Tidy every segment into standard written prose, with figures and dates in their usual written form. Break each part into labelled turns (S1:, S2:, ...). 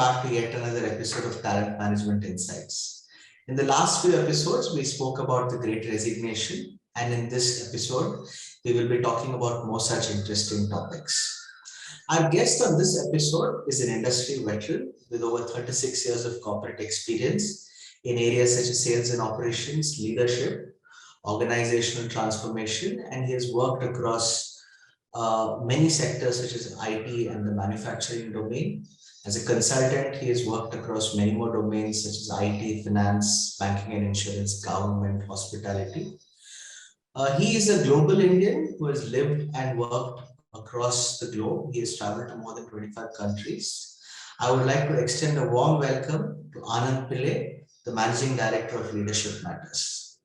S1: back to yet another episode of Talent Management Insights. In the last few episodes, we spoke about the Great Resignation, and in this episode, we will be talking about more such interesting topics. Our guest on this episode is an industry veteran with over 36 years of corporate experience in areas such as sales and operations, leadership, organizational transformation, and he has worked across many sectors such as IT and the manufacturing domain. As a consultant, he has worked across many more domains such as IT, finance, banking and insurance, government, hospitality. He is a global Indian who has lived and worked across the globe. He has traveled to more than 25 countries. I would like to extend a warm welcome to Anand Pillai, the Managing Director of Leadership Matters.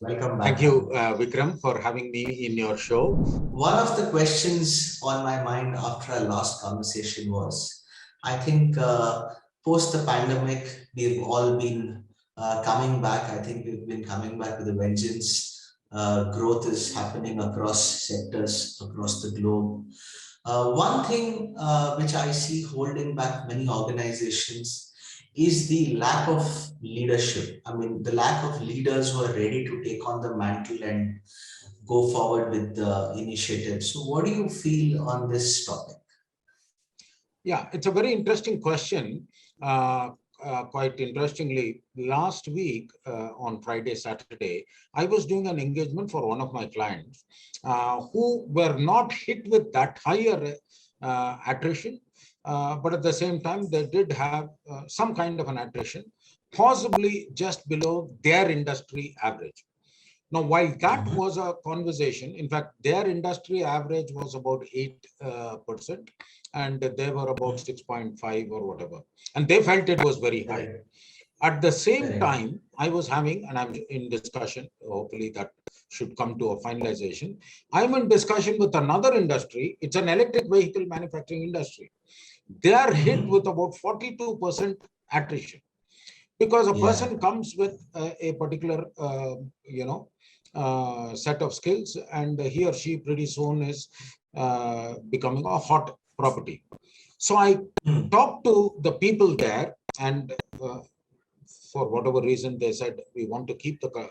S1: Welcome back.
S2: Thank you, Vikram, for having me in your show.
S1: One of the questions on my mind after our last conversation was, I think post the pandemic, we've all been coming back. I think we've been coming back with a vengeance. Growth is happening across sectors, across the globe. One thing which I see holding back many organizations is the lack of leadership. I mean, the lack of leaders who are ready to take on the mantle and go forward with the initiative. So what do you feel on this topic?
S2: Yeah, it's a very interesting question. Quite interestingly, last week on Friday, Saturday, I was doing an engagement for one of my clients who were not hit with that higher attrition, but at the same time, they did have some kind of an attrition, possibly just below their industry average. Now, while that was a conversation, in fact, their industry average was about 8%, and they were about 6.5 or whatever. And they felt it was very high. At the same time, I was having, and I'm in discussion, hopefully that should come to a finalization. I'm in discussion with another industry. It's an electric vehicle manufacturing industry. They are hit with about 42% attrition. Because a person comes with a particular, set of skills, and he or she pretty soon is becoming a hot property. So I talked to the people there, and for whatever reason, they said, we want to keep the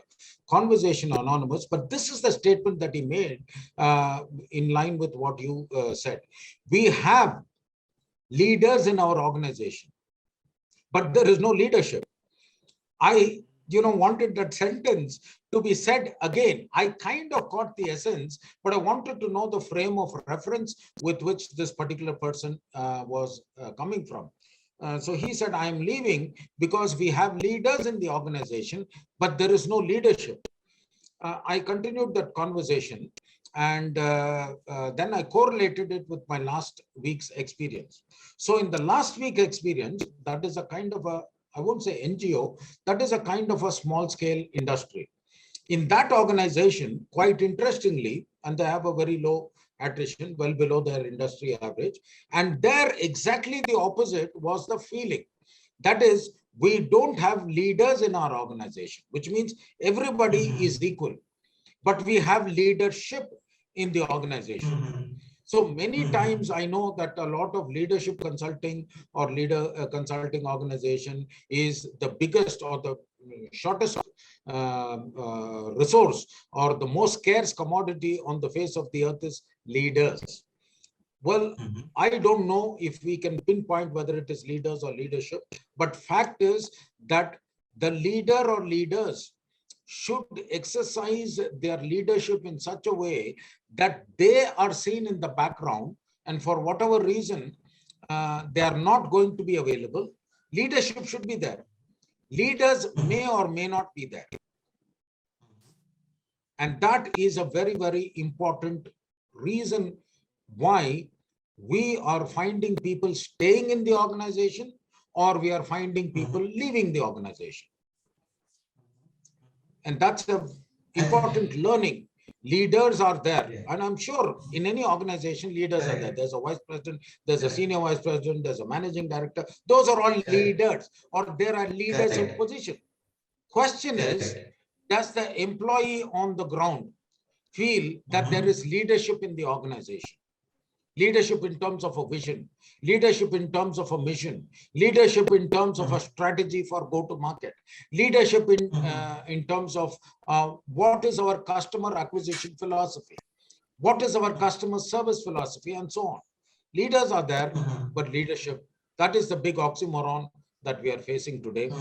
S2: conversation anonymous. But this is the statement that he made in line with what you said. We have leaders in our organization, but there is no leadership. I wanted that sentence to be said again. I kind of caught the essence, but I wanted to know the frame of reference with which this particular person was coming from. So he said, I'm leaving because we have leaders in the organization, but there is no leadership. I continued that conversation, and then I correlated it with my last week's experience. So in the last week experience, that is a kind of a, I won't say NGO, that is a kind of a small scale industry. In that organization, quite interestingly, and they have a very low attrition, well below their industry average. And there exactly the opposite was the feeling. That is, we don't have leaders in our organization, which means everybody is equal, but we have leadership in the organization. So many times I know that a lot of leadership consulting or consulting organization is the biggest or the shortest resource or the most scarce commodity on the face of the earth is leaders. Well, I don't know if we can pinpoint whether it is leaders or leadership, but fact is that the leader or leaders should exercise their leadership in such a way that they are seen in the background, and for whatever reason they are not going to be available, leadership should be there. Leaders may or may not be there. And that is a very, very important reason why we are finding people staying in the organization, or we are finding people leaving the organization. And that's an important learning. Leaders are there. And I'm sure in any organization, leaders are there. There's a vice president, there's a senior vice president, there's a managing director. Those are all leaders, or there are leaders in position. Question is, does the employee on the ground feel that there is leadership in the organization? leadership in terms of a vision, leadership in terms of a mission, leadership in terms of a strategy for go-to-market, leadership in terms of what is our customer acquisition philosophy, what is our customer service philosophy, and so on. Leaders are there, but leadership, that is the big oxymoron that we are facing today.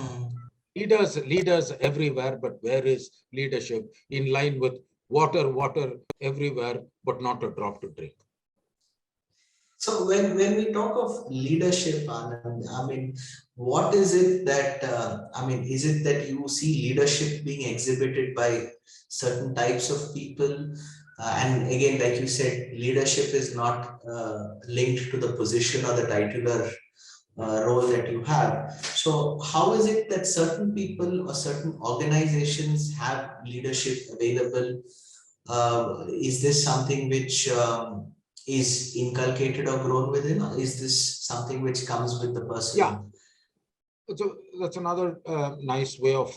S2: Leaders everywhere, but where is leadership? In line with water everywhere, but not a drop to drink.
S1: So when we talk of leadership, Anand, I mean, what is it that, is it that you see leadership being exhibited by certain types of people? And again, like you said, leadership is not linked to the position or the titular role that you have. So how is it that certain people or certain organizations have leadership available? Is this something which is inculcated or grown within, or is this something which comes with the person?
S2: Yeah. So that's another nice way of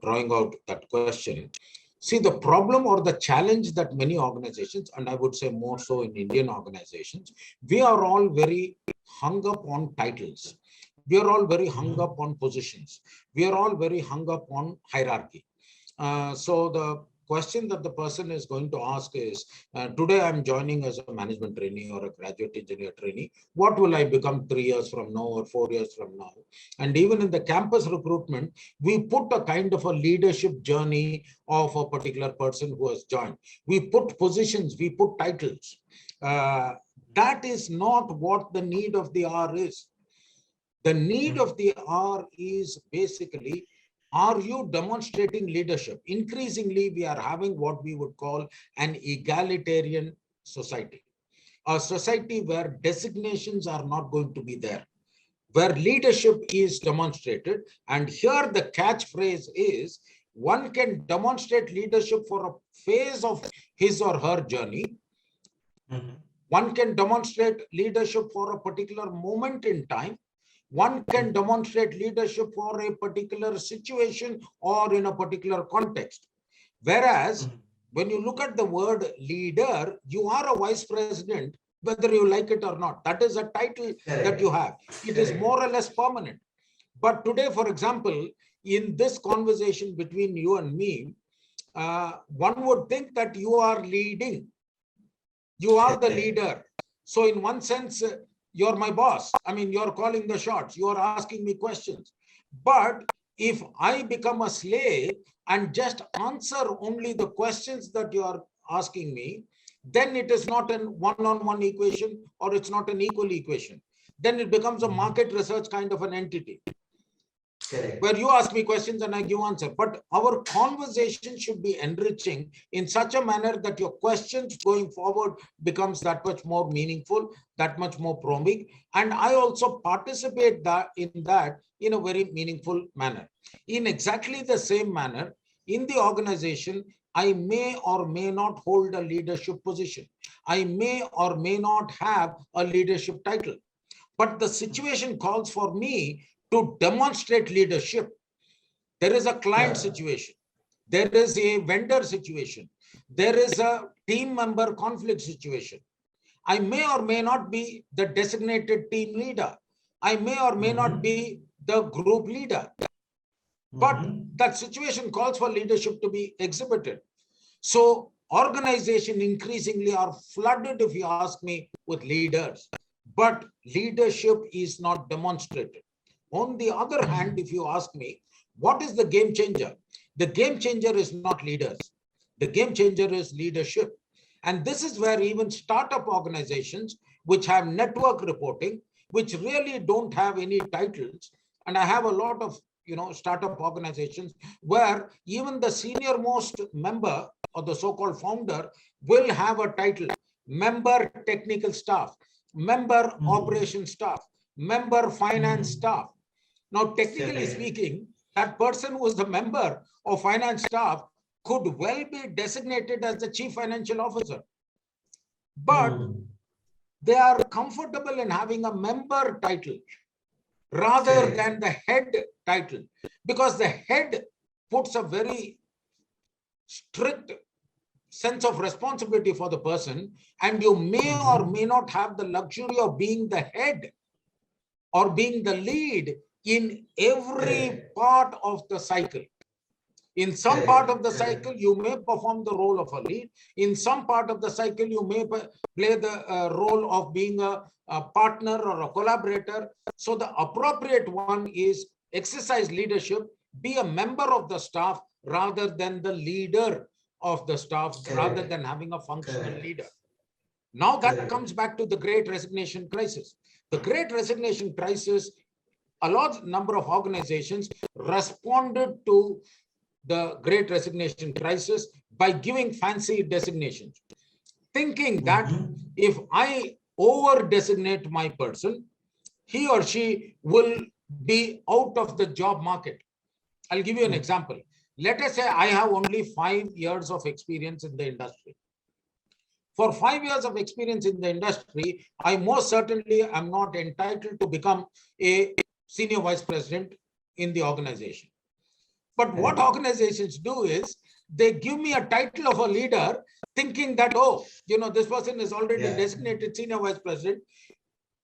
S2: drawing out that question. See, the problem or the challenge that many organizations, and I would say more so in Indian organizations, we are all very hung up on titles. We are all very hung up on positions. We are all very hung up on hierarchy. So the question that the person is going to ask is, today I'm joining as a management trainee or a graduate engineer trainee. What will I become 3 years from now or 4 years from now? And even in the campus recruitment, we put a kind of a leadership journey of a particular person who has joined. We put positions, we put titles. That is not what the need of the hour is. The need of the hour is basically, are you demonstrating leadership? Increasingly, we are having what we would call an egalitarian society, a society where designations are not going to be there, where leadership is demonstrated. And here the catchphrase is, one can demonstrate leadership for a phase of his or her journey. One can demonstrate leadership for a particular moment in time. One can demonstrate leadership for a particular situation or in a particular context. Whereas when you look at the word leader, you are a vice president, whether you like it or not. That is a title that you have. It is more or less permanent. But today, for example, in this conversation between you and me, one would think that you are leading. You are the leader. So in one sense, you're my boss. I mean, you're calling the shots. You're asking me questions. But if I become a slave and just answer only the questions that you are asking me, then it is not a one-on-one equation, or it's not an equal equation. Then it becomes a market research kind of an entity. Correct. Where you ask me questions and I give answer. But our conversation should be enriching in such a manner that your questions going forward becomes that much more meaningful, that much more probing. And I also participate in a very meaningful manner. In exactly the same manner, in the organization, I may or may not hold a leadership position. I may or may not have a leadership title. But the situation calls for me to demonstrate leadership. There is a client situation. There is a vendor situation. There is a team member conflict situation. I may or may not be the designated team leader. I may or may not be the group leader. But that situation calls for leadership to be exhibited. So organizations increasingly are flooded, if you ask me, with leaders. But leadership is not demonstrated. On the other hand, if you ask me, what is the game changer? The game changer is not leaders. The game changer is leadership. And this is where even startup organizations, which have network reporting, which really don't have any titles, and I have a lot of startup organizations where even the senior most member or the so-called founder will have a title: member technical staff, member operation staff, member finance staff. Now, technically speaking, that person who is the member of finance staff could well be designated as the chief financial officer. But they are comfortable in having a member title rather than the head title, because the head puts a very strict sense of responsibility for the person, and you may or may not have the luxury of being the head or being the lead in every part of the cycle. In some part of the cycle, you may perform the role of a lead. In some part of the cycle, you may play the role of being a partner or a collaborator. So the appropriate one is exercise leadership, be a member of the staff rather than the leader of the staff, rather than having a functional leader. Now that comes back to the Great Resignation crisis. The Great Resignation crisis, a large number of organizations responded to the Great Resignation crisis by giving fancy designations, thinking that if I over designate my person, he or she will be out of the job market. I'll give you an example. Let us say I have only 5 years of experience in the industry. For 5 years of experience in the industry, I most certainly am not entitled to become a senior vice president in the organization. But what organizations do is they give me a title of a leader, thinking that, oh, this person is already designated senior vice president.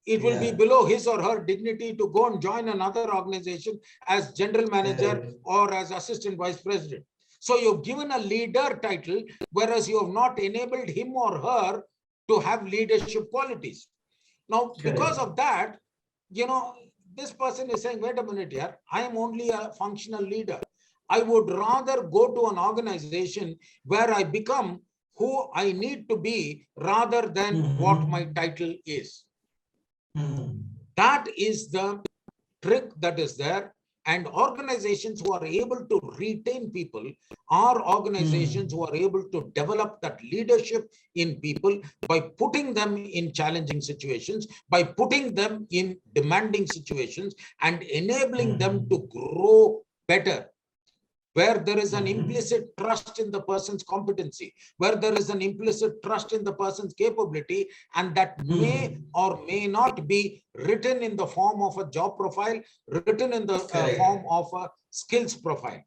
S2: It will be below his or her dignity to go and join another organization as general manager or as assistant vice president. So you've given a leader title, whereas you have not enabled him or her to have leadership qualities. Now, because of that, this person is saying, wait a minute here, I am only a functional leader. I would rather go to an organization where I become who I need to be rather than what my title is. That is the trick that is there. And organizations who are able to retain people are organizations who are able to develop that leadership in people by putting them in challenging situations, by putting them in demanding situations, and enabling them to grow better, where there is an implicit trust in the person's competency, where there is an implicit trust in the person's capability, and that may or may not be written in the form of a job profile, written in the form of a skills profile.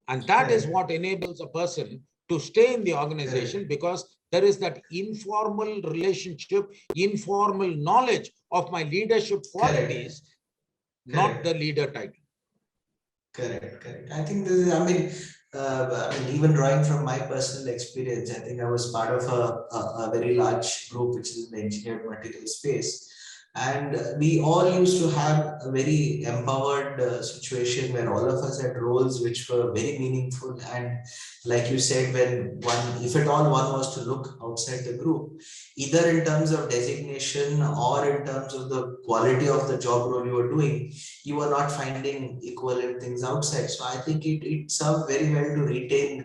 S2: And that is what enables a person to stay in the organization, because there is that informal relationship, informal knowledge of my leadership qualities, not the leader title.
S1: Correct. I think this is, I mean, even drawing from my personal experience, I think I was part of a very large group which is in the engineered material space. And we all used to have a very empowered situation where all of us had roles which were very meaningful. And like you said, when if at all one was to look outside the group, either in terms of designation or in terms of the quality of the job role you were doing, you were not finding equivalent things outside. So I think it served very well to retain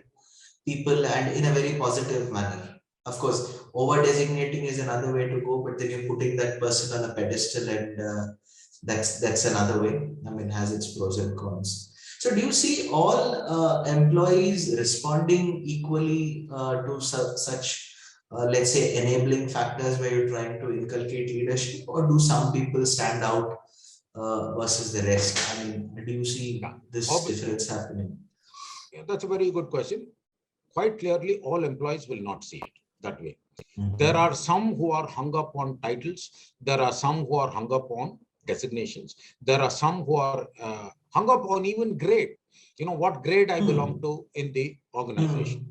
S1: people, and in a very positive manner. Of course, over designating is another way to go, but then you're putting that person on a pedestal, and that's another way. I mean, has its pros and cons. So, do you see all employees responding equally to such, let's say, enabling factors where you're trying to inculcate leadership, or do some people stand out versus the rest? I mean, do you see this difference happening?
S2: Yeah, that's a very good question. Quite clearly, all employees will not see it that way. There are some who are hung up on titles. There are some who are hung up on designations. There are some who are hung up on even grade. What grade I belong to in the organization.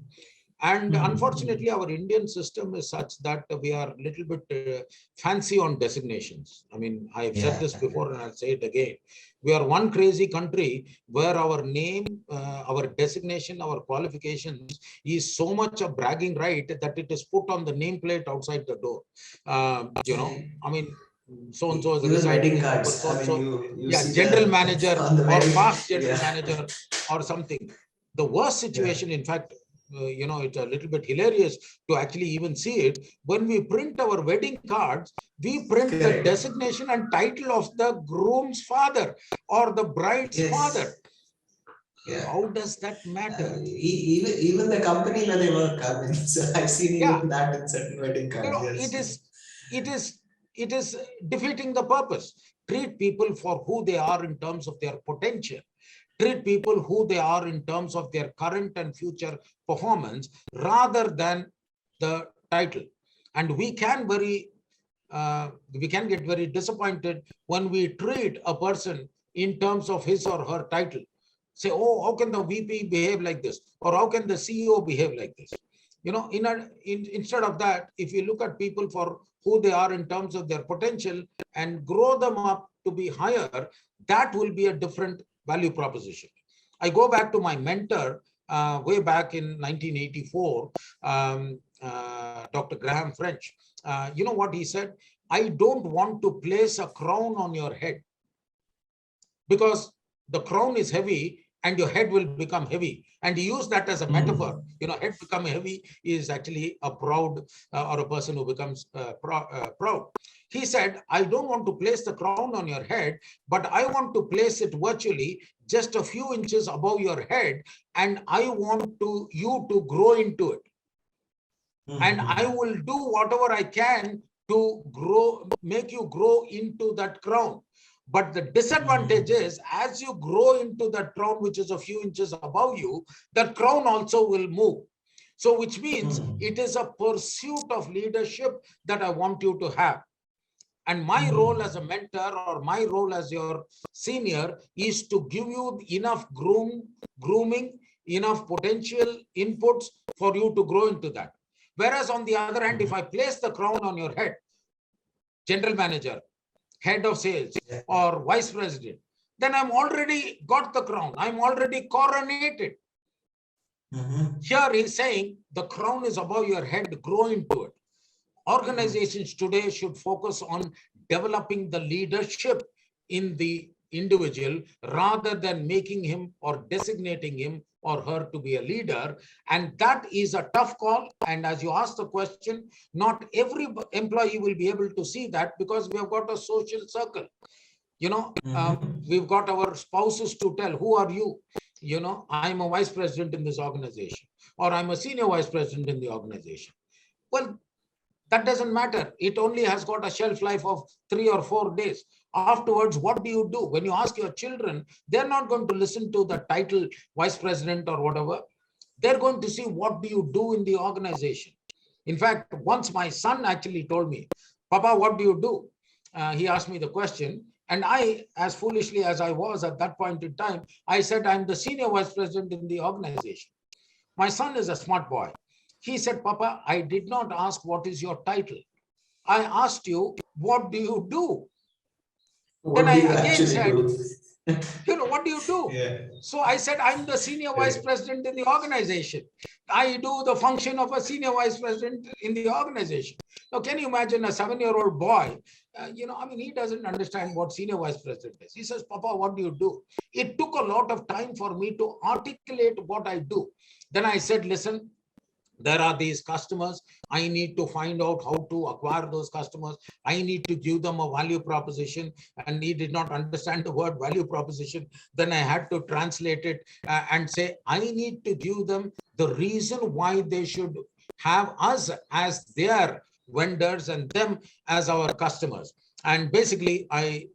S2: And unfortunately, our Indian system is such that we are a little bit fancy on designations. I mean, I've said this before and I'll say it again. We are one crazy country where our name, our designation, our qualifications is so much a bragging right that it is put on the nameplate outside the door. I mean, so-and-so is residing in so-and-so, general manager or past general manager or something. The worst situation, in fact, it's a little bit hilarious to actually even see it. When we print our wedding cards, we print the designation and title of the groom's father or the bride's father. How does that matter?
S1: Even the company where they work, I mean, so I've seen even that in certain wedding cards.
S2: It is defeating the purpose. Treat people for who they are in terms of their potential. treat people who they are in terms of their current and future performance rather than the title. And we can get very disappointed when we treat a person in terms of his or her title. Say, oh, how can the VP behave like this? Or how can the CEO behave like this? Instead of that, if you look at people for who they are in terms of their potential and grow them up to be higher, that will be a different value proposition. I go back to my mentor way back in 1984, Dr. Graham French. You know what he said? I don't want to place a crown on your head because the crown is heavy and your head will become heavy. And he used that as a metaphor. Head become heavy is actually a proud or a person who becomes proud. He said, I don't want to place the crown on your head, but I want to place it virtually just a few inches above your head. And I want you to grow into it. And I will do whatever I can to make you grow into that crown. But the disadvantage is, as you grow into that crown, which is a few inches above you, that crown also will move. So which means it is a pursuit of leadership that I want you to have. And my role as a mentor or my role as your senior is to give you enough grooming, enough potential inputs for you to grow into that. Whereas on the other hand, if I place the crown on your head, general manager, head of sales, or vice president, then I'm already got the crown. I'm already coronated. Here he's saying the crown is above your head, grow into it. Organizations today should focus on developing the leadership in the individual rather than making him or designating him or her to be a leader. And that is a tough call. And as you asked the question, not every employee will be able to see that because we have got a social circle. We've got our spouses to tell, who are you? I'm a vice president in this organization, or I'm a senior vice president in the organization. Well, that doesn't matter. It only has got a shelf life of 3 or 4 days. Afterwards, what do you do? When you ask your children, they're not going to listen to the title vice president or whatever. They're going to see what do you do in the organization. In fact, once my son actually told me, Papa, what do you do? He asked me the question. And I, as foolishly as I was at that point in time, I said, I'm the senior vice president in the organization. My son is a smart boy. He said, Papa, I did not ask what is your title. I asked you, what do you do?
S1: What
S2: then
S1: do
S2: I
S1: you
S2: again said,
S1: do?
S2: What do you do?
S1: Yeah.
S2: So I said, I'm the senior vice president in the organization. I do the function of a senior vice president in the organization. Now, can you imagine a 7-year-old boy? He doesn't understand what senior vice president is. He says, Papa, what do you do? It took a lot of time for me to articulate what I do. Then I said, listen, there are these customers. I need to find out how to acquire those customers. I need to give them a value proposition. And he did not understand the word value proposition. Then I had to translate it and say, I need to give them the reason why they should have us as their vendors and them as our customers. And basically, I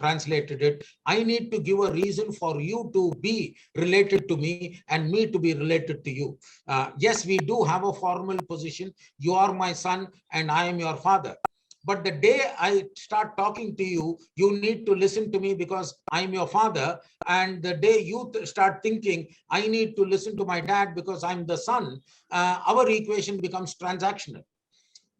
S2: translated it. I need to give a reason for you to be related to me and me to be related to you. Yes, we do have a formal position. You are my son and I am your father. But the day I start talking to you, you need to listen to me because I'm your father. And the day you start thinking, I need to listen to my dad because I'm the son, our equation becomes transactional.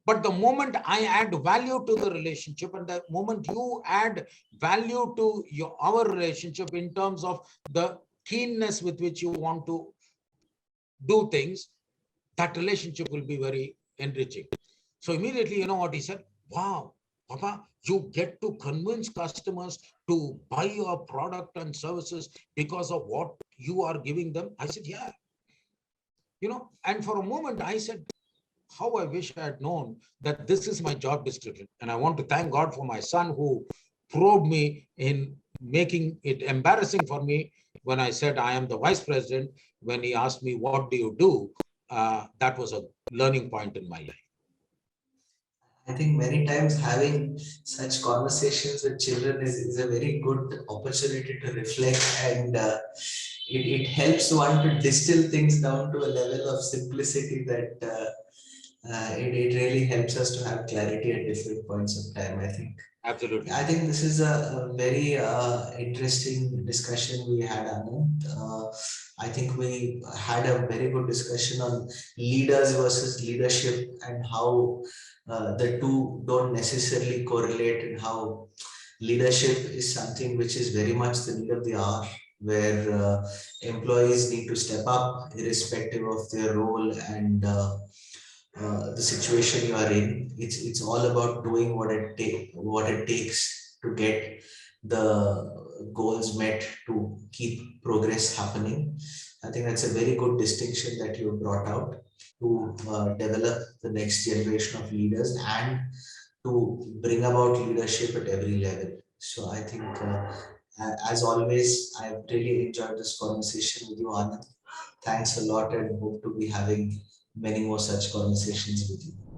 S2: But the moment I add value to the relationship and the moment you add value to our relationship in terms of the keenness with which you want to do things, that relationship will be very enriching. So immediately, you know what he said? Wow, Papa, you get to convince customers to buy your product and services because of what you are giving them. I said, yeah. And for a moment I said, how I wish I had known that this is my job description. And I want to thank God for my son who probed me in making it embarrassing for me when I said I am the vice president. When he asked me, what do you do? That was a learning point in my life.
S1: I think many times having such conversations with children is a very good opportunity to reflect, and it helps one to distill things down to a level of simplicity that it really helps us to have clarity at different points of time, I think.
S2: Absolutely.
S1: I think this is a very interesting discussion we had, Anand. I think we had a very good discussion on leaders versus leadership and how the two don't necessarily correlate, and how leadership is something which is very much the need of the hour, where employees need to step up irrespective of their role and the situation you are in. It's all about doing what it takes to get the goals met, to keep progress happening. I think that's a very good distinction that you brought out, to develop the next generation of leaders and to bring about leadership at every level. So I think, as always, I've really enjoyed this conversation with you, Anand. Thanks a lot, and hope to be having many more such conversations with you.